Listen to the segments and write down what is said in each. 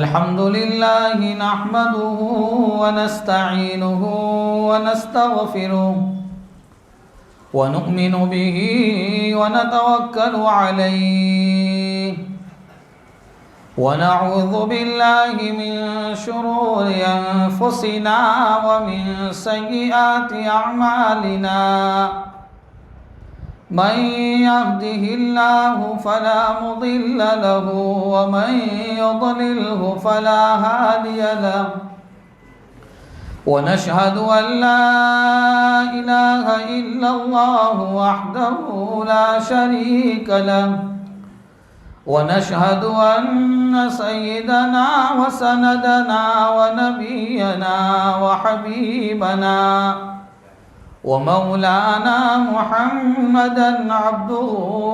الحمد لله نحمده ونستعينه ونستغفره ونؤمن به ونتوكل عليه ونعوذ بالله من شرور أنفسنا ومن سيئات أعمالنا من يهده الله فلا مضل له ومن يضلله فلا هادي له ونشهد أن لا إله إلا الله وحده لا شريك له ونشهد أن سيدنا وسندنا ونبينا وحبيبنا ومولانا محمدا عبده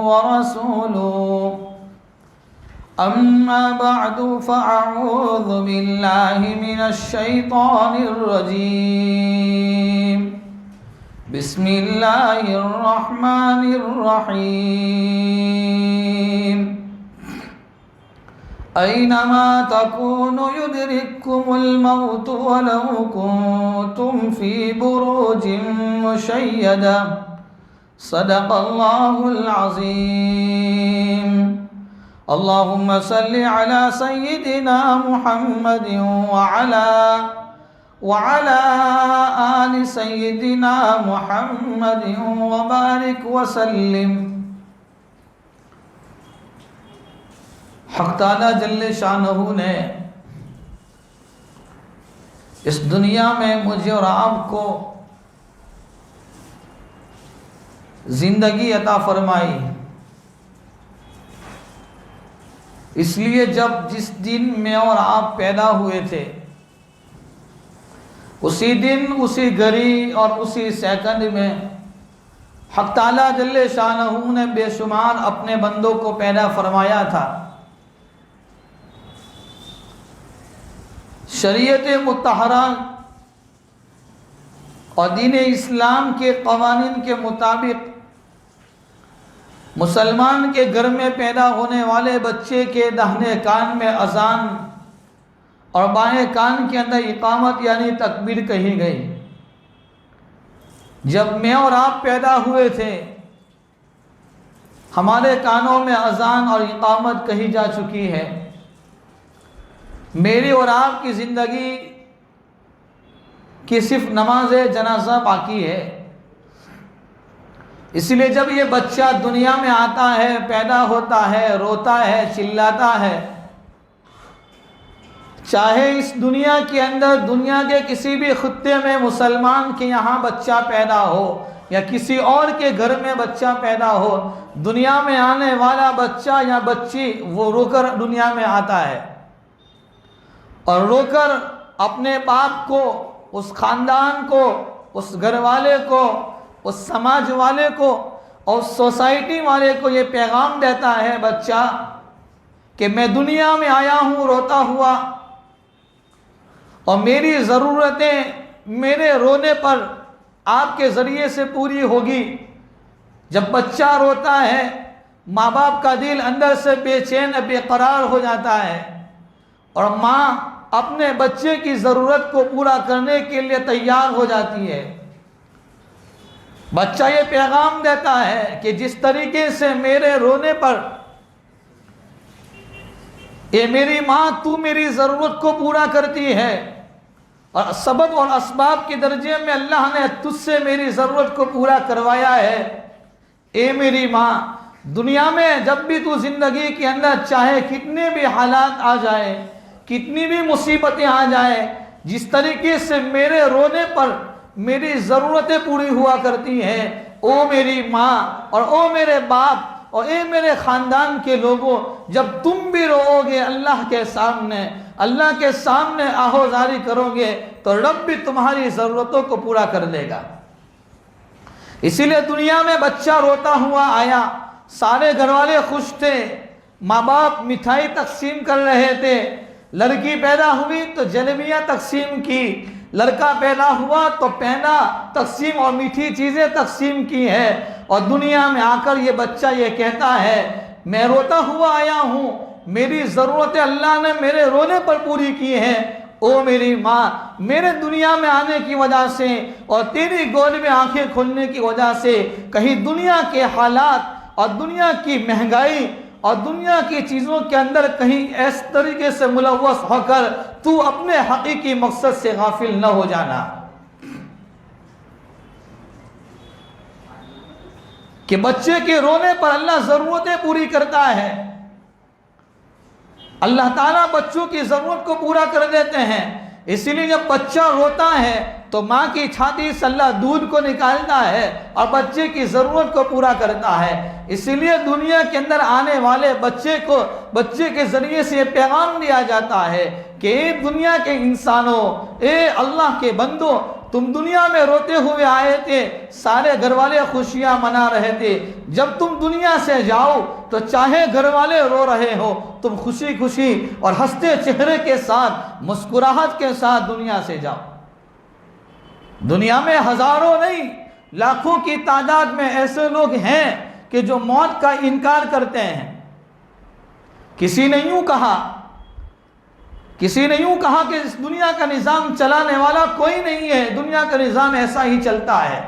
ورسوله أما بعد فأعوذ بالله من الشيطان الرجيم بسم الله الرحمن الرحيم أينما تكونوا يدرككم الموت ولو كنتم في بروج مشيدة صدق الله العظيم اللهم صل على سيدنا محمد وعلى آل سيدنا محمد وبارك وسلم۔ حق تعالیٰ جل شانہ نے اس دنیا میں مجھے اور آپ کو زندگی عطا فرمائی، اس لیے جس دن میں اور آپ پیدا ہوئے تھے اسی دن، اسی گھڑی اور اسی سیکنڈ میں حق تعالیٰ جل شانہ نے بے شمار اپنے بندوں کو پیدا فرمایا تھا۔ شریعت مطہرہ اور دین اسلام کے قوانین کے مطابق مسلمان کے گھر میں پیدا ہونے والے بچے کے داہنے کان میں اذان اور بائیں کان کے اندر اقامت یعنی تکبیر کہی گئی۔ جب میں اور آپ پیدا ہوئے تھے ہمارے کانوں میں اذان اور اقامت کہی جا چکی ہے۔ میری اور آپ کی زندگی کی صرف نماز جنازہ باقی ہے۔ اس لیے جب یہ بچہ دنیا میں آتا ہے، پیدا ہوتا ہے، روتا ہے، چلاتا ہے، چاہے اس دنیا کے اندر دنیا کے کسی بھی خطے میں مسلمان کے یہاں بچہ پیدا ہو یا کسی اور کے گھر میں بچہ پیدا ہو، دنیا میں آنے والا بچہ یا بچی وہ رو کر دنیا میں آتا ہے، اور رو کر اپنے باپ کو، اس خاندان کو، اس گھر والے کو، اس سماج والے کو اور اس سوسائٹی والے کو یہ پیغام دیتا ہے بچہ کہ میں دنیا میں آیا ہوں روتا ہوا، اور میری ضرورتیں میرے رونے پر آپ کے ذریعے سے پوری ہوگی۔ جب بچہ روتا ہے ماں باپ کا دل اندر سے بے چین بے قرار ہو جاتا ہے، اور ماں اپنے بچے کی ضرورت کو پورا کرنے کے لیے تیار ہو جاتی ہے۔ بچہ یہ پیغام دیتا ہے کہ جس طریقے سے میرے رونے پر اے میری ماں تو میری ضرورت کو پورا کرتی ہے، اور سبب اور اسباب کے درجے میں اللہ نے تجھ سے میری ضرورت کو پورا کروایا ہے، اے میری ماں دنیا میں جب بھی تو زندگی کے اندر چاہے کتنے بھی حالات آ جائے، کتنی بھی مصیبتیں آ جائیں، جس طریقے سے میرے رونے پر میری ضرورتیں پوری ہوا کرتی ہیں، او میری ماں اور او میرے باپ اور اے میرے خاندان کے لوگوں، جب تم بھی رو گے اللہ کے سامنے آہوزاری کرو گے تو رب بھی تمہاری ضرورتوں کو پورا کر لے گا۔ اسی لیے دنیا میں بچہ روتا ہوا آیا، سارے گھر والے خوش تھے، ماں باپ مٹھائی تقسیم کر رہے تھے، لڑکی پیدا ہوئی تو جلیبیاں تقسیم کی، لڑکا پیدا ہوا تو پہنا تقسیم اور میٹھی چیزیں تقسیم کی ہے، اور دنیا میں آ کر یہ بچہ یہ کہتا ہے میں روتا ہوا آیا ہوں، میری ضرورتیں اللہ نے میرے رونے پر پوری کی ہیں۔ او میری ماں، میرے دنیا میں آنے کی وجہ سے اور تیری گود میں آنکھیں کھلنے کی وجہ سے کہیں دنیا کے حالات اور دنیا کی مہنگائی اور دنیا کی چیزوں کے اندر کہیں اس طریقے سے ملوث ہو کر تو اپنے حقیقی مقصد سے غافل نہ ہو جانا کہ بچے کے رونے پر اللہ ضرورتیں پوری کرتا ہے۔ اللہ تعالیٰ بچوں کی ضرورت کو پورا کر دیتے ہیں، اسی لیے جب بچہ روتا ہے تو ماں کی چھاتی سے اللہ دودھ کو نکالتا ہے اور بچے کی ضرورت کو پورا کرتا ہے۔ اسی لیے دنیا کے اندر آنے والے بچے کے ذریعے سے یہ پیغام دیا جاتا ہے کہ اے دنیا کے انسانوں، اے اللہ کے بندوں، تم دنیا میں روتے ہوئے آئے تھے، سارے گھر والے خوشیاں منا رہے تھے، جب تم دنیا سے جاؤ تو چاہے گھر والے رو رہے ہو، تم خوشی خوشی اور ہنستے چہرے کے ساتھ، مسکراہٹ کے ساتھ دنیا سے جاؤ۔ دنیا میں ہزاروں نہیں، لاکھوں کی تعداد میں ایسے لوگ ہیں کہ جو موت کا انکار کرتے ہیں۔ کسی نے یوں کہا کہ اس دنیا کا نظام چلانے والا کوئی نہیں ہے، دنیا کا نظام ایسا ہی چلتا ہے۔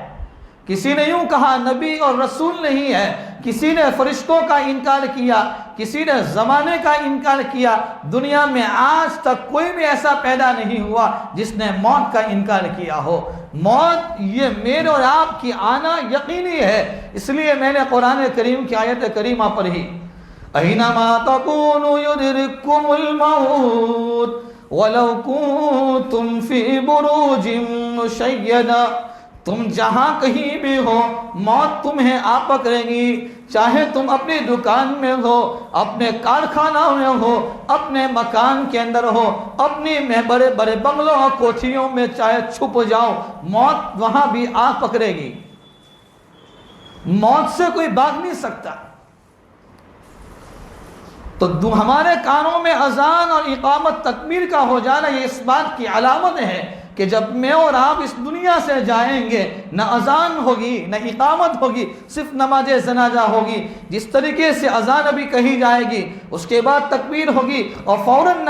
کسی نے یوں کہا نبی اور رسول نہیں ہے، کسی نے فرشتوں کا انکار کیا، کسی نے زمانے کا انکار کیا۔ دنیا میں آج تک کوئی بھی ایسا پیدا نہیں ہوا جس نے موت کا انکار کیا ہو۔ موت یہ میرے اور آپ کی آنا یقینی ہے، اس لیے میں نے قرآن کریم کی آیت کریمہ پڑھی، اَيْنَمَا تَكُونُوا يُدْرِككُمُ الْمَوْتُ وَلَوْ كُنْتُمْ فِي بُرُوجٍ مُشَيَّدَةٍ۔ تم جہاں کہیں بھی ہو موت تمہیں آ پکڑے گی، چاہے تم اپنی دکان میں ہو، اپنے کارخانہ میں ہو، اپنے مکان کے اندر ہو، اپنی بڑے بڑے بنگلوں اور کوٹھیوں میں چاہے چھپ جاؤ، موت وہاں بھی آ پکڑے گی۔ موت سے کوئی بھاگ نہیں سکتا۔ تو ہمارے کانوں میں اذان اور اقامت تکبیر کا ہو جانا یہ اس بات کی علامت ہے کہ جب میں اور آپ اس دنیا سے جائیں گے، نہ اذان ہوگی نہ اقامت ہوگی، صرف نماز جنازہ ہوگی۔ جس طریقے سے اذان ابھی کہی جائے گی، اس کے بعد تکبیر ہوگی اور فوراً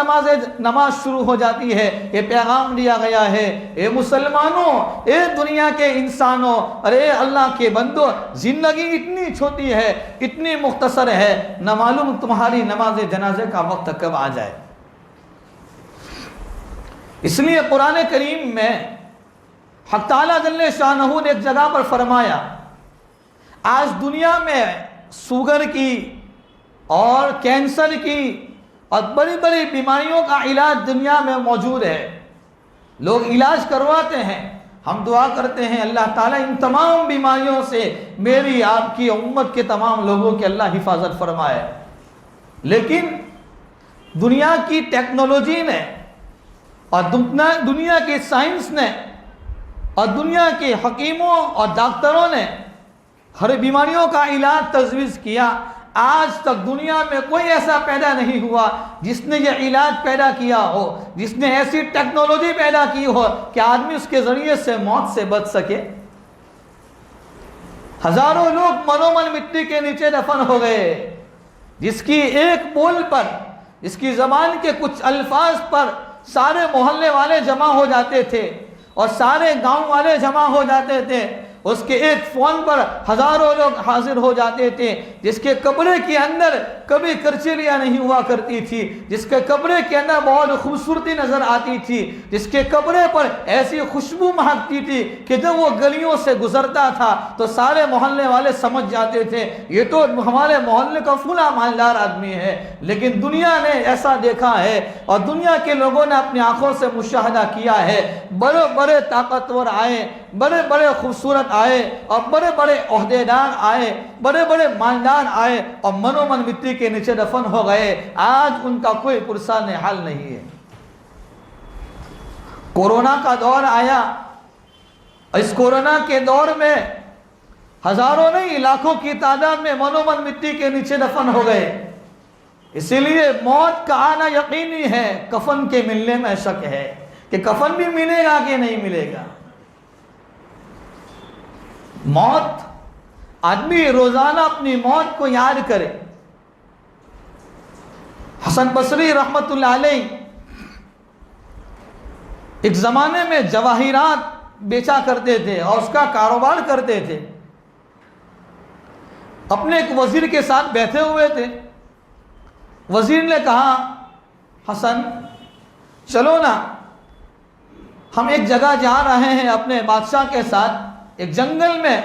نماز شروع ہو جاتی ہے۔ یہ پیغام دیا گیا ہے، اے مسلمانوں، اے دنیا کے انسانوں، اور اے اللہ کے بندوں، زندگی اتنی چھوٹی ہے، اتنی مختصر ہے، نہ معلوم تمہاری نماز جنازے کا وقت کب آ جائے۔ اس لیے قرآن کریم میں حق تعالیٰ جل شانہ نے ایک جگہ پر فرمایا، آج دنیا میں شوگر کی اور کینسر کی اور بڑی بڑی بیماریوں کا علاج دنیا میں موجود ہے، لوگ علاج کرواتے ہیں۔ ہم دعا کرتے ہیں اللہ تعالیٰ ان تمام بیماریوں سے میری آپ کی امت کے تمام لوگوں کی اللہ حفاظت فرمائے۔ لیکن دنیا کی ٹیکنالوجی نے اور دنیا کی سائنس نے اور دنیا کے حکیموں اور ڈاکٹروں نے ہر بیماریوں کا علاج تجویز کیا، آج تک دنیا میں کوئی ایسا پیدا نہیں ہوا جس نے یہ علاج پیدا کیا ہو، جس نے ایسی ٹیکنالوجی پیدا کی ہو کہ آدمی اس کے ذریعے سے موت سے بچ سکے۔ ہزاروں لوگ منومن مٹی کے نیچے دفن ہو گئے، جس کی ایک بول پر، اس کی زبان کے کچھ الفاظ پر سارے محلے والے جمع ہو جاتے تھے اور سارے گاؤں والے جمع ہو جاتے تھے۔ اس کے ایک فون پر ہزاروں لوگ حاضر ہو جاتے تھے، جس کے کپڑے کے اندر کبھی کرچلیاں نہیں ہوا کرتی تھی، جس کے کپڑے کے اندر بہت خوبصورتی نظر آتی تھی، جس کے کپڑے پر ایسی خوشبو مہکتی تھی کہ جب وہ گلیوں سے گزرتا تھا تو سارے محلے والے سمجھ جاتے تھے یہ تو ہمارے محلے کا فلاں مالدار آدمی ہے۔ لیکن دنیا نے ایسا دیکھا ہے اور دنیا کے لوگوں نے اپنی آنکھوں سے مشاہدہ کیا ہے، بڑے بڑے طاقتور آئے، بڑے بڑے خوبصورت آئے اور بڑے بڑے عہدیدار آئے، بڑے بڑے مالدار آئے اور منومن مٹی کے نیچے دفن ہو گئے۔ آج ان کا کوئی پرسان حال نہیں ہے۔ کورونا کا دور آیا، اس کورونا کے دور میں ہزاروں نہیں لاکھوں کی تعداد میں منومن مٹی کے نیچے دفن ہو گئے۔ اسی لیے موت کا آنا یقینی ہے، کفن کے ملنے میں شک ہے کہ کفن بھی ملے گا کہ نہیں ملے گا۔ موت، آدمی روزانہ اپنی موت کو یاد کرے۔ حسن بصری رحمت اللہ علیہ ایک زمانے میں جواہرات بیچا کرتے تھے اور اس کا کاروبار کرتے تھے. اپنے ایک وزیر کے ساتھ بیٹھے ہوئے تھے. وزیر نے کہا حسن چلو نا ہم ایک جگہ جا رہے ہیں اپنے بادشاہ کے ساتھ ایک جنگل میں,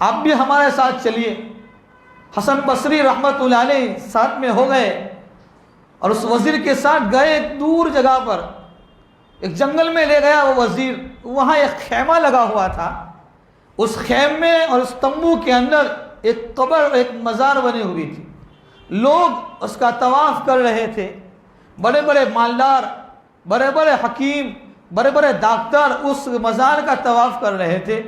آپ بھی ہمارے ساتھ چلیے. حسن بصری رحمت اللہ علیہ ساتھ میں ہو گئے اور اس وزیر کے ساتھ گئے. ایک دور جگہ پر ایک جنگل میں لے گیا وہ وزیر. وہاں ایک خیمہ لگا ہوا تھا. اس خیمے اور اس تمبو کے اندر ایک قبر, ایک مزار بنی ہوئی تھی. لوگ اس کا طواف کر رہے تھے. بڑے بڑے مالدار, بڑے بڑے حکیم, بڑے بڑے ڈاکٹر اس مزار کا طواف کر رہے تھے.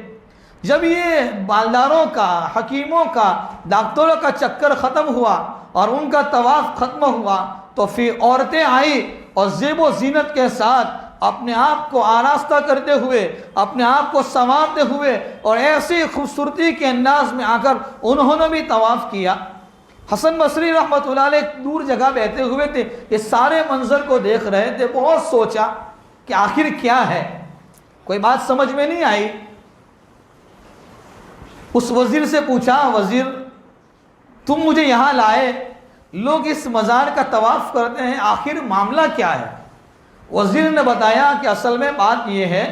جب یہ مالداروں کا, حکیموں کا, ڈاکٹروں کا چکر ختم ہوا اور ان کا طواف ختم ہوا تو پھر عورتیں آئی اور زیب و زینت کے ساتھ اپنے آپ کو آراستہ کرتے ہوئے, اپنے آپ کو سنوارتے ہوئے اور ایسی خوبصورتی کے انداز میں آ کر انہوں نے بھی طواف کیا. حسن بصری رحمت اللہ علیہ ایک دور جگہ بیٹھے ہوئے تھے. یہ سارے منظر کو دیکھ رہے تھے. بہت سوچا کہ آخر کیا ہے, کوئی بات سمجھ میں نہیں آئی. اس وزیر سے پوچھا, وزیر تم مجھے یہاں لائے, لوگ اس مزار کا طواف کرتے ہیں, آخر معاملہ کیا ہے؟ وزیر نے بتایا کہ اصل میں بات یہ ہے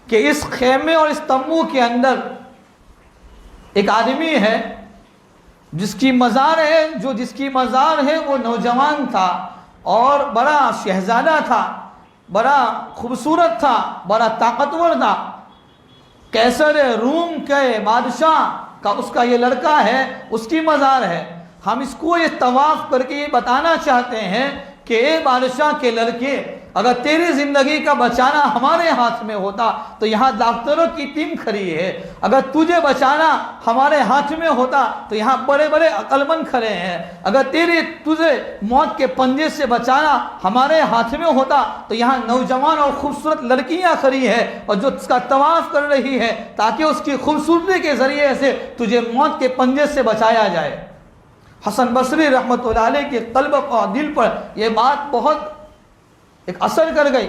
کہ اس خیمے اور اس تمبو کے اندر ایک آدمی ہے جس کی مزار ہے, جس کی مزار ہے وہ نوجوان تھا اور بڑا شہزادہ تھا, بڑا خوبصورت تھا, بڑا طاقتور تھا. قیصر روم کے بادشاہ کا اس کا یہ لڑکا ہے, اس کی مزار ہے. ہم اس کو یہ طواف کر کے یہ بتانا چاہتے ہیں کہ اے بادشاہ کے لڑکے, اگر تیری زندگی کا بچانا ہمارے ہاتھ میں ہوتا تو یہاں ڈاکٹروں کی ٹیم کھڑی ہے, اگر تجھے بچانا ہمارے ہاتھ میں ہوتا تو یہاں بڑے بڑے عقل مند کھڑے ہیں, اگر تجھے موت کے پنجے سے بچانا ہمارے ہاتھ میں ہوتا تو یہاں نوجوان اور خوبصورت لڑکیاں کھڑی ہیں اور جو اس کا طواف کر رہی ہے تاکہ اس کی خوبصورتی کے ذریعے سے تجھے موت کے پنجے سے بچایا جائے. حسن بصری رحمت اللہ علیہ کے قلب اور دل پر یہ بات بہت ایک اثر کر گئی.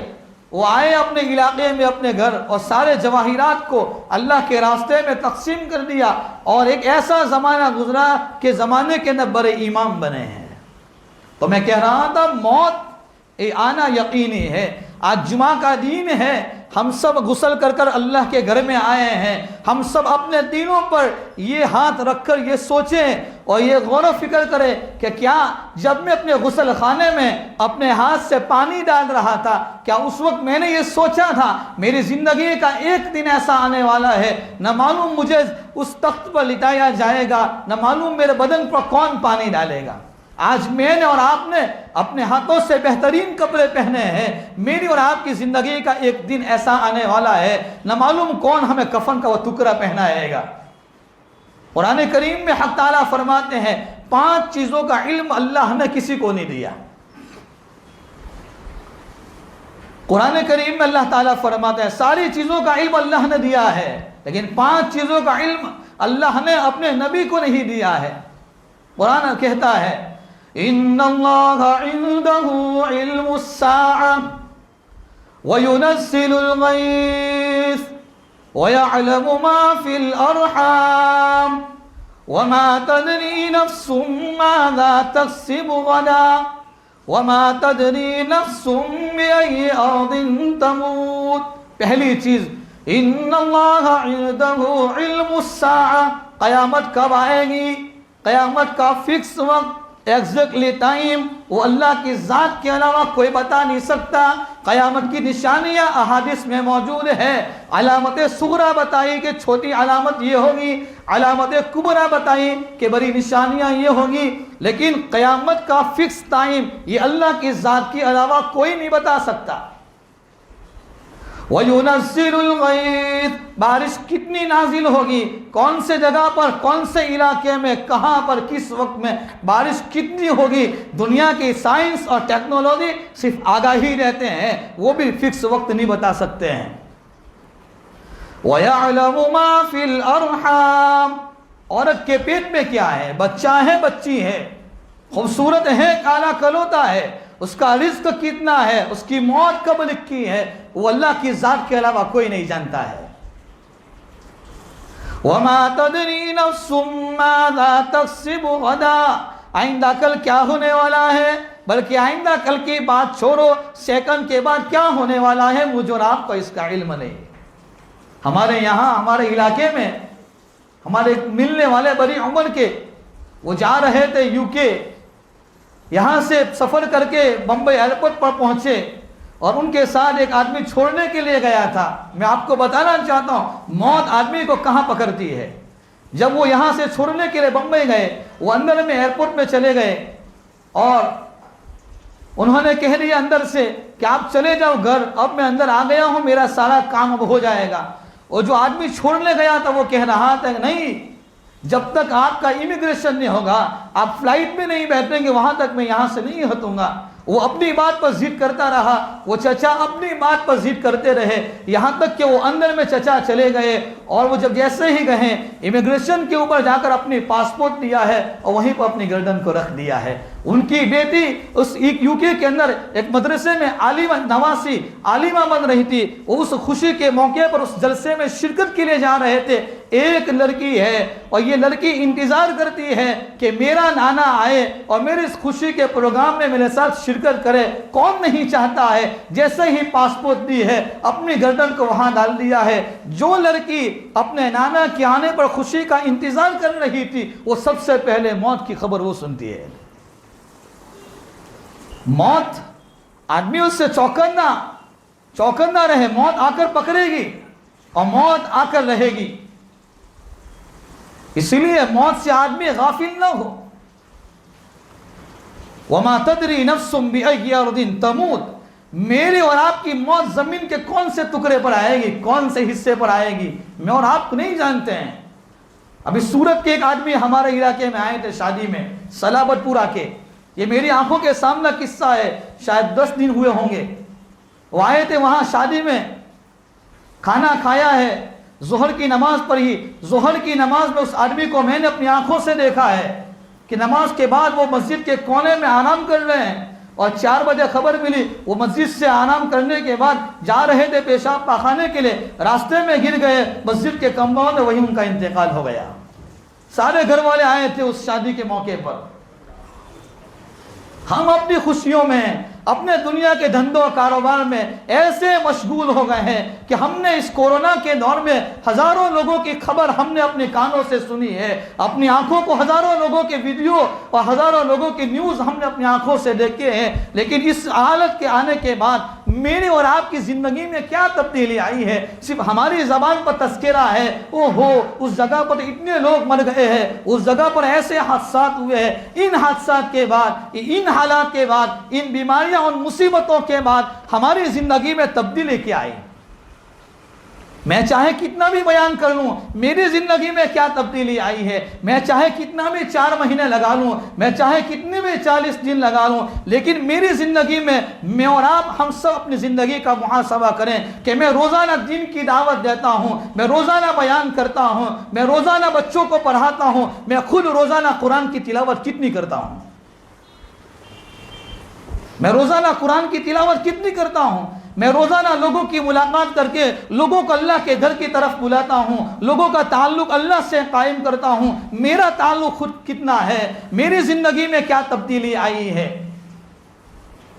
وہ آئے اپنے علاقے میں, اپنے گھر, اور سارے جواہرات کو اللہ کے راستے میں تقسیم کر دیا اور ایک ایسا زمانہ گزرا کہ زمانے کے اندر بڑے امام بنے ہیں. تو میں کہہ رہا تھا موت آنا یقینی ہے. آج جمعہ کا دن ہے, ہم سب غسل کر کر اللہ کے گھر میں آئے ہیں. ہم سب اپنے دلوں پر یہ ہاتھ رکھ کر یہ سوچیں اور یہ غور و فکر کریں کہ کیا جب میں اپنے غسل خانے میں اپنے ہاتھ سے پانی ڈال رہا تھا, کیا اس وقت میں نے یہ سوچا تھا میری زندگی کا ایک دن ایسا آنے والا ہے, نہ معلوم مجھے اس تخت پر لٹایا جائے گا, نہ معلوم میرے بدن پر کون پانی ڈالے گا. آج میں نے اور آپ نے اپنے ہاتھوں سے بہترین کپڑے پہنے ہیں. میری اور آپ کی زندگی کا ایک دن ایسا آنے والا ہے, نہ معلوم کون ہمیں کفن کا وہ ٹکڑا پہنائے گا. قرآن کریم میں حق تعالیٰ فرماتے ہیں 5 چیزوں کا علم اللہ نے کسی کو نہیں دیا. قرآن کریم میں اللہ تعالیٰ فرماتے ہیں ساری چیزوں کا علم اللہ نے دیا ہے, لیکن 5 چیزوں کا علم اللہ نے اپنے نبی کو نہیں دیا ہے. قرآن کہتا ہے ان اللہ عنده علم الساعة وينزل الغيث ويعلم ما في الأرحام وما تدري نفس ماذا تكسب غدا وما تدري نفس بأي أرض تموت. پہلی چیز ان اللہ عنده علم الساعة, قیامت کب آئے گی, قیامت کا فکس وقت, ایگزیکٹلی ٹائم وہ اللہ کی ذات کے علاوہ کوئی بتا نہیں سکتا. قیامت کی نشانیاں احادیث میں موجود ہے. علامت صغریٰ بتائی کہ چھوٹی علامت یہ ہوگی, علامت کبریٰ بتائی کہ بڑی نشانیاں یہ ہوگی, لیکن قیامت کا فکس ٹائم یہ اللہ کی ذات کے علاوہ کوئی نہیں بتا سکتا. وَيُنَزِّلُ الْغَيْثَ, بارش کتنی نازل ہوگی, کون سے جگہ پر, کون سے علاقے میں, کہاں پر, کس وقت میں بارش کتنی ہوگی, دنیا کی سائنس اور ٹیکنالوجی صرف آگاہی رہتے ہیں, وہ بھی فکس وقت نہیں بتا سکتے ہیں. وَيَعْلَمُ مَا فِي الْأَرْحَامِ, عورت کے پیٹ میں کیا ہے, بچہ ہے بچی ہے, خوبصورت ہے, کالا کلوتا ہے, اس کا رزق کتنا ہے, اس کی موت کب لکھی ہے, وہ اللہ کی ذات کے علاوہ کوئی نہیں جانتا ہے. وَمَا تَدْرِي نَفْسٌ مَاذَا تَكْسِبُ غَدًا, آئندہ کل کیا ہونے والا ہے, بلکہ آئندہ کل کی بات چھوڑو, سیکنڈ کے بعد کیا ہونے والا ہے مجھ اور آپ کو اس کا علم نہیں. ہمارے یہاں ہمارے علاقے میں ہمارے ملنے والے بڑی عمر کے, وہ جا رہے تھے یو کے, یہاں سے سفر کر کے بمبئی ایئرپورٹ پر پہنچے, اور ان کے ساتھ ایک آدمی چھوڑنے کے لیے گیا تھا. میں آپ کو بتانا چاہتا ہوں موت آدمی کو کہاں پکڑتی ہے. جب وہ یہاں سے چھوڑنے کے لیے بمبئی گئے, وہ اندر میں ایئرپورٹ میں چلے گئے, اور انہوں نے کہہ دیا اندر سے کہ آپ چلے جاؤ گھر, اب میں اندر آ گیا ہوں, میرا سارا کام اب ہو جائے گا. اور جو آدمی چھوڑنے گیا تھا وہ کہہ رہا تھا نہیں, جب تک آپ کا امیگریشن نہیں ہوگا, آپ فلائٹ میں نہیں بیٹھیں گے, وہاں تک میں یہاں سے نہیں ہٹوں گا. وہ اپنی بات پر ضد کرتا رہا, وہ چچا اپنی بات پر ضد کرتے رہے, یہاں تک کہ وہ اندر میں چچا چلے گئے, اور وہ جب جیسے ہی گئے امیگریشن کے اوپر جا کر اپنی پاسپورٹ دیا ہے اور وہیں پر اپنی گردن کو رکھ دیا ہے. ان کی بیٹی اس یو کے کے اندر ایک مدرسے میں نواسی عالمہ بن رہی تھی, وہ اس خوشی کے موقع پر اس جلسے میں شرکت کے لیے جا رہے تھے. ایک لڑکی ہے اور یہ لڑکی انتظار کرتی ہے کہ میرا نانا آئے اور میرے اس خوشی کے پروگرام میں میرے ساتھ شرکت کرے. کون نہیں چاہتا ہے. جیسے ہی پاسپورٹ دی ہے اپنی گردن کو وہاں ڈال دیا ہے. جو لڑکی اپنے نانا کے آنے پر خوشی کا انتظار کر رہی تھی, وہ سب سے پہلے موت کی خبر وہ سنتی ہے. موت آدمی اس سے چوکنا رہے, موت آ کر پکڑے گی اور موت آ کر رہے گی. اسی لیے موت سے آدمی غافل نہ ہو. وَمَا تَدْرِي نَفْسٌ بِأَيِّ أَرْضٍ تَمُوتُ, میرے اور آپ کی موت زمین کے کون سے ٹکڑے پر آئے گی, کون سے حصے پر آئے گی, میں اور آپ کو نہیں جانتے ہیں. ابھی سورت کے ایک آدمی ہمارے علاقے میں آئے تھے شادی میں, سلابت پورہ کے. یہ میری آنکھوں کے سامنے قصہ ہے, شاید 10 دن ہوئے ہوں گے. وہ آئے تھے وہاں شادی میں, کھانا کھایا ہے, ظہر کی نماز پڑھی. ظہر کی نماز میں اس آدمی کو میں نے اپنی آنکھوں سے دیکھا ہے کہ نماز کے بعد وہ مسجد کے کونے میں آرام کر رہے ہیں, اور 4 بجے خبر ملی وہ مسجد سے آرام کرنے کے بعد جا رہے تھے پیشاب پاخانے کے لیے, راستے میں گر گئے مسجد کے کمپاؤنڈ میں, وہیں ان کا انتقال ہو گیا. سارے گھر والے آئے تھے اس شادی کے موقع پر. ہم اپنی خوشیوں میں, اپنے دنیا کے دھندوں کاروبار میں ایسے مشغول ہو گئے ہیں کہ ہم نے اس کورونا کے دور میں ہزاروں لوگوں کی خبر ہم نے اپنے کانوں سے سنی ہے, اپنی آنکھوں کو ہزاروں لوگوں کے ویڈیو اور ہزاروں لوگوں کی نیوز ہم نے اپنی آنکھوں سے دیکھے ہیں. لیکن اس حالت کے آنے کے بعد میری اور آپ کی زندگی میں کیا تبدیلی آئی ہے؟ صرف ہماری زبان پر تذکرہ ہے, او ہو اس جگہ پر اتنے لوگ مر گئے ہیں, اس جگہ پر ایسے حادثات ہوئے ہیں. ان حادثات کے بعد, ان حالات کے بعد, ان بیماریاں اور مصیبتوں کے بعد ہماری زندگی میں تبدیلی کیا آئی؟ میں چاہے کتنا بھی بیان کر لوں میری زندگی میں کیا تبدیلی آئی ہے, میں چاہے کتنا بھی 4 مہینے لگا لوں, میں چاہے کتنے بھی 40 دن لگا لوں, لیکن میری زندگی میں میں اور آپ ہم سب اپنی زندگی کا محاسبہ کریں کہ میں روزانہ دین کی دعوت دیتا ہوں, میں روزانہ بیان کرتا ہوں, میں روزانہ بچوں کو پڑھاتا ہوں, میں خود روزانہ قرآن کی تلاوت کتنی کرتا ہوں, میں روزانہ قرآن کی تلاوت کتنی کرتا ہوں, میں روزانہ لوگوں کی ملاقات کر کے لوگوں کو اللہ کے گھر کی طرف بلاتا ہوں, لوگوں کا تعلق اللہ سے قائم کرتا ہوں. میرا تعلق خود کتنا ہے, میری زندگی میں کیا تبدیلی آئی ہے؟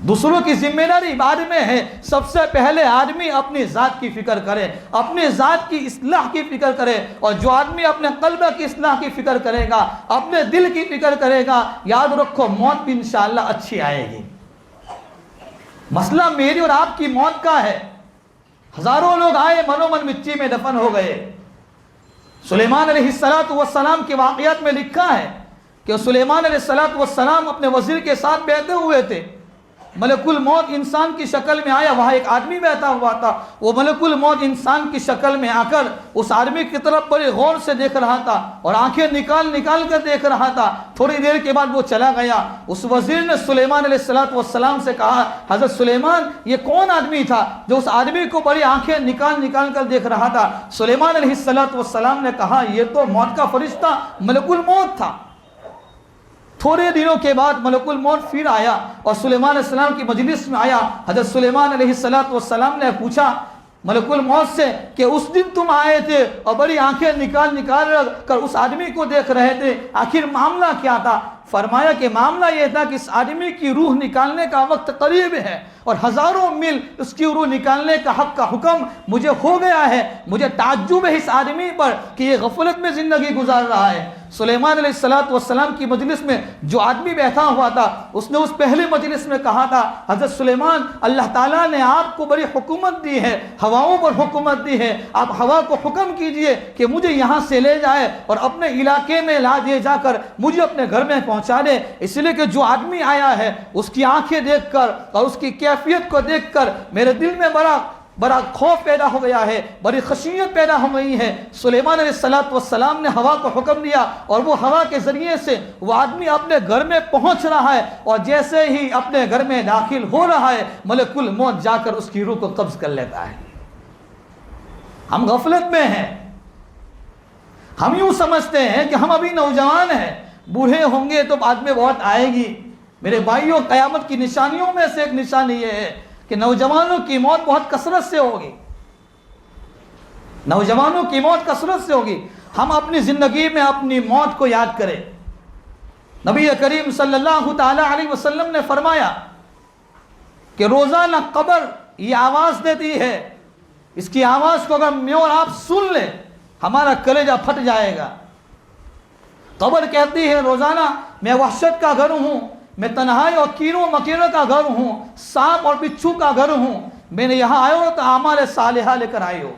دوسروں کی ذمہ داری بعد میں ہے. سب سے پہلے آدمی اپنی ذات کی فکر کرے, اپنے ذات کی اصلاح کی فکر کرے, اور جو آدمی اپنے قلب کی اصلاح کی فکر کرے گا, اپنے دل کی فکر کرے گا, یاد رکھو موت بھی انشاءاللہ اچھی آئے گی. مسئلہ میری اور آپ کی موت کا ہے. ہزاروں لوگ آئے منومن مٹی میں دفن ہو گئے. سلیمان علیہ السلام کے واقعات میں لکھا ہے کہ سلیمان علیہ السلام اپنے وزیر کے ساتھ بیٹھے ہوئے تھے. ملک الموت انسان کی شکل میں آیا, وہاں ایک آدمی بیٹھا ہوا تھا. وہ ملک الموت انسان کی شکل میں آ کر اس آدمی کی طرف بڑے غور سے دیکھ رہا تھا اور آنکھیں نکال کر دیکھ رہا تھا. تھوڑی دیر کے بعد وہ چلا گیا. اس وزیر نے سلیمان علیہ السلام سے کہا, حضرت سلیمان یہ کون آدمی تھا جو اس آدمی کو بڑی آنکھیں نکال کر دیکھ رہا تھا؟ سلیمان علیہ السلام نے کہا یہ تو موت کا فرشتہ ملک الموت تھا. تھوڑے دنوں کے بعد ملک الموت پھر آیا اور سلیمان علیہ السلام کی مجلس میں آیا۔ حضرت سلیمان علیہ السلام نے پوچھا ملک الموت سے کہ اس دن تم آئے تھے اور بڑی آنکھیں نکال کر اس آدمی کو دیکھ رہے تھے، آخر معاملہ کیا تھا؟ فرمایا کہ معاملہ یہ تھا کہ اس آدمی کی روح نکالنے کا وقت قریب ہے اور ہزاروں میل اس کی روح نکالنے کا حق کا حکم مجھے ہو گیا ہے۔ مجھے تعجب ہے اس آدمی پر کہ یہ غفلت میں زندگی گزار رہا ہے۔ سلیمان علیہ السلام کی مجلس میں جو آدمی بیٹھا ہوا تھا اس نے اس پہلی مجلس میں کہا تھا حضرت سلیمان اللہ تعالیٰ نے آپ کو بڑی حکومت دی ہے، ہواؤں پر حکومت دی ہے، آپ ہوا کو حکم کیجئے کہ مجھے یہاں سے لے جائے اور اپنے علاقے میں لا دے جا کر مجھے اپنے گھر میں پہنچا دے۔ اس لیے کہ جو آدمی آیا ہے اس کی آنکھیں دیکھ کر اور اس کی کیفیت کو دیکھ کر میرے دل میں بڑا خوف پیدا ہو گیا ہے، بڑی خشیت پیدا ہو گئی ہے۔ سلیمان علیہ السلام نے ہوا کو حکم دیا اور وہ ہوا کے ذریعے سے وہ آدمی اپنے گھر میں پہنچ رہا ہے اور جیسے ہی اپنے گھر میں داخل ہو رہا ہے ملک الموت جا کر اس کی روح کو قبض کر لیتا ہے۔ ہم غفلت میں ہیں، ہم یوں سمجھتے ہیں کہ ہم ابھی نوجوان ہیں، بوڑھے ہوں گے تو بعد میں موت آئے گی۔ میرے بھائیوں، قیامت کی نشانیوں میں سے ایک نشانی یہ ہے کہ نوجوانوں کی موت بہت کثرت سے ہوگی، نوجوانوں کی موت کثرت سے ہوگی۔ ہم اپنی زندگی میں اپنی موت کو یاد کریں۔ نبی کریم صلی اللہ تعالی علیہ وسلم نے فرمایا کہ روزانہ قبر یہ آواز دیتی ہے، اس کی آواز کو اگر میں اور آپ سن لیں ہمارا کلیجہ پھٹ جائے گا۔ قبر کہتی ہے روزانہ میں وحشت کا گھر ہوں، میں تنہائی اور کیڑوں مکیڑوں کا گھر ہوں، سانپ اور بچھو کا گھر ہوں، میں نے یہاں آئے ہو تو اعمال صالحہ لے کر آئے ہو۔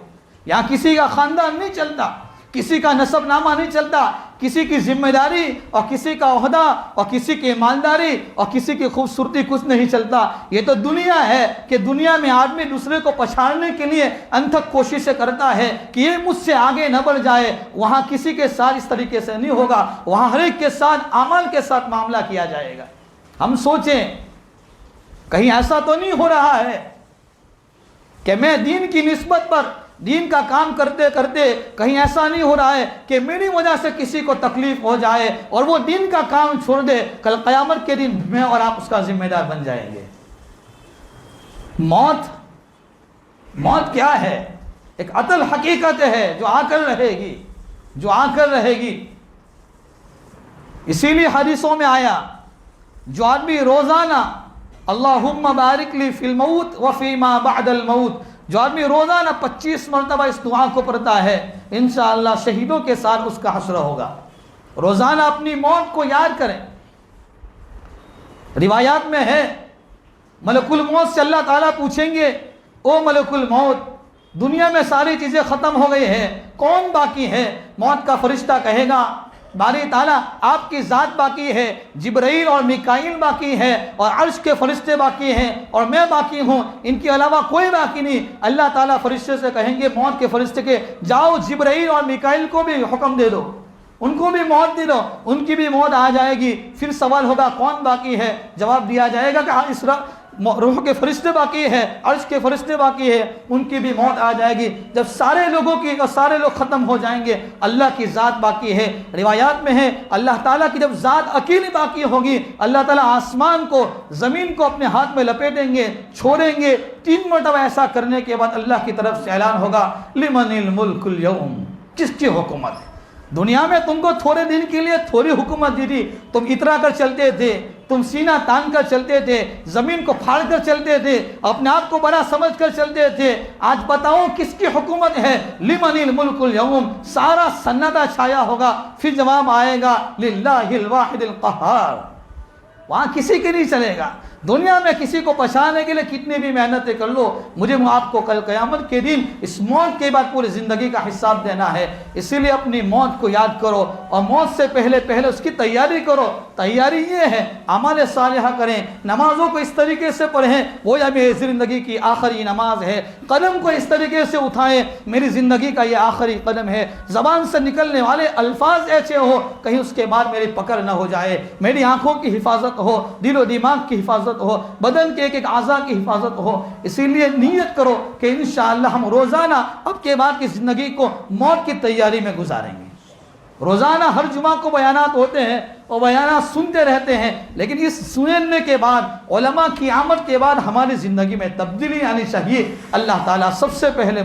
یہاں کسی کا خاندان نہیں چلتا، کسی کا نسب نامہ نہیں چلتا، کسی کی ذمہ داری اور کسی کا عہدہ اور کسی کی ایمانداری اور کسی کی خوبصورتی کچھ نہیں چلتا۔ یہ تو دنیا ہے کہ دنیا میں آدمی دوسرے کو پچھاڑنے کے لیے انتھک کوششیں کرتا ہے کہ یہ مجھ سے آگے نہ بڑھ جائے۔ وہاں کسی کے ساتھ اس طریقے سے نہیں ہوگا، وہاں ہر ایک کے ساتھ اعمال کے ساتھ معاملہ کیا جائے گا۔ ہم سوچیں کہیں ایسا تو نہیں ہو رہا ہے کہ میں دین کی نسبت پر دین کا کام کرتے کرتے کہیں ایسا نہیں ہو رہا ہے کہ میری وجہ سے کسی کو تکلیف ہو جائے اور وہ دین کا کام چھوڑ دے، کل قیامت کے دن میں اور آپ اس کا ذمہ دار بن جائیں گے۔ موت کیا ہے؟ ایک اصل حقیقت ہے جو آ کر رہے گی۔ اسی لیے حدیثوں میں آیا جو آدمی روزانہ اللہم بارک لی فی الموت وفی ما بعد الموت، جو آدمی روزانہ 25 مرتبہ اس دعا کو پڑھتا ہے انشاءاللہ شہیدوں کے ساتھ اس کا حشر ہوگا۔ روزانہ اپنی موت کو یاد کریں۔ روایات میں ہے ملک الموت سے اللہ تعالیٰ پوچھیں گے او ملک الموت دنیا میں ساری چیزیں ختم ہو گئی ہیں، کون باقی ہے؟ موت کا فرشتہ کہے گا باری تعالیٰ آپ کی ذات باقی ہے، جبرائیل اور میکائیل باقی ہے اور عرش کے فرشتے باقی ہیں اور میں باقی ہوں، ان کے علاوہ کوئی باقی نہیں۔ اللہ تعالیٰ فرشتے سے کہیں گے موت کے فرشتے کے جاؤ جبرائیل اور میکائیل کو بھی حکم دے دو، ان کو بھی موت دے دو، ان کی بھی موت آ جائے گی۔ پھر سوال ہوگا کون باقی ہے؟ جواب دیا جائے گا کہ روح کے فرشتے باقی ہے، عرش کے فرشتے باقی ہے، ان کی بھی موت آ جائے گی۔ جب سارے لوگوں کی اور سارے لوگ ختم ہو جائیں گے اللہ کی ذات باقی ہے۔ روایات میں ہے اللہ تعالیٰ کی جب ذات اکیلی باقی ہوگی اللہ تعالیٰ آسمان کو زمین کو اپنے ہاتھ میں لپیٹیں گے، چھوڑیں گے۔ 3 مرتبہ ایسا کرنے کے بعد اللہ کی طرف سے اعلان ہوگا لمن الملک اليوم، کس کی حکومت ہے؟ دنیا میں تم کو تھوڑے دن کے لیے تھوڑی حکومت دی تھی، تم اترا کر چلتے تھے، تم سینہ تان کر چلتے تھے، زمین کو پھاڑ کر چلتے تھے، اپنے آپ کو بڑا سمجھ کر چلتے تھے۔ آج بتاؤ کس کی حکومت ہے؟ لمن الملک اليوم، سارا سناٹا چھایا ہوگا، پھر جواب آئے گا للہ الواحد القہار، وہاں کسی کے نہیں چلے گا۔ دنیا میں کسی کو پہچانے کے لیے کتنی بھی محنتیں کر لو، مجھے آپ کو کل قیامت کے دن اس موت کے بعد پوری زندگی کا حساب دینا ہے۔ اسی لیے اپنی موت کو یاد کرو اور موت سے پہلے اس کی تیاری کرو۔ تیاری یہ ہے اعمال صالحہ کریں، نمازوں کو اس طریقے سے پڑھیں وہ یا میری زندگی کی آخری نماز ہے، قدم کو اس طریقے سے اٹھائیں میری زندگی کا یہ آخری قدم ہے، زبان سے نکلنے والے الفاظ ایسے ہو کہیں اس کے بعد میری پکڑ نہ ہو جائے، میری آنکھوں کی حفاظت ہو، دل و دماغ کی حفاظت ہو، بدن کے ایک اعضاء کی حفاظت ہو۔ اسی لیے نیت کرو کہ انشاءاللہ ہم روزانہ اب کے بعد کی زندگی کو موت کی تیاری میں گزاریں گے۔ روزانہ ہر جمعہ کو بیانات ہوتے ہیں اور بیانات سنتے رہتے ہیں، لیکن اس سننے کے بعد علماء کی آمد کے بعد ہماری زندگی میں تبدیلی آنی چاہیے۔ اللہ تعالیٰ سب سے پہلے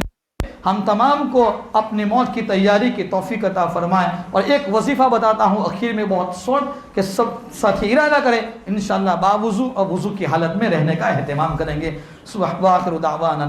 ہم تمام کو اپنی موت کی تیاری کی توفیق عطا فرمائے۔ اور ایک وظیفہ بتاتا ہوں اخیر میں بہت سوچ کہ سب ساتھی ارادہ کریں، انشاءاللہ باوضو اور وضو کی حالت میں رہنے کا اہتمام کریں گے۔ وآخر دعوانا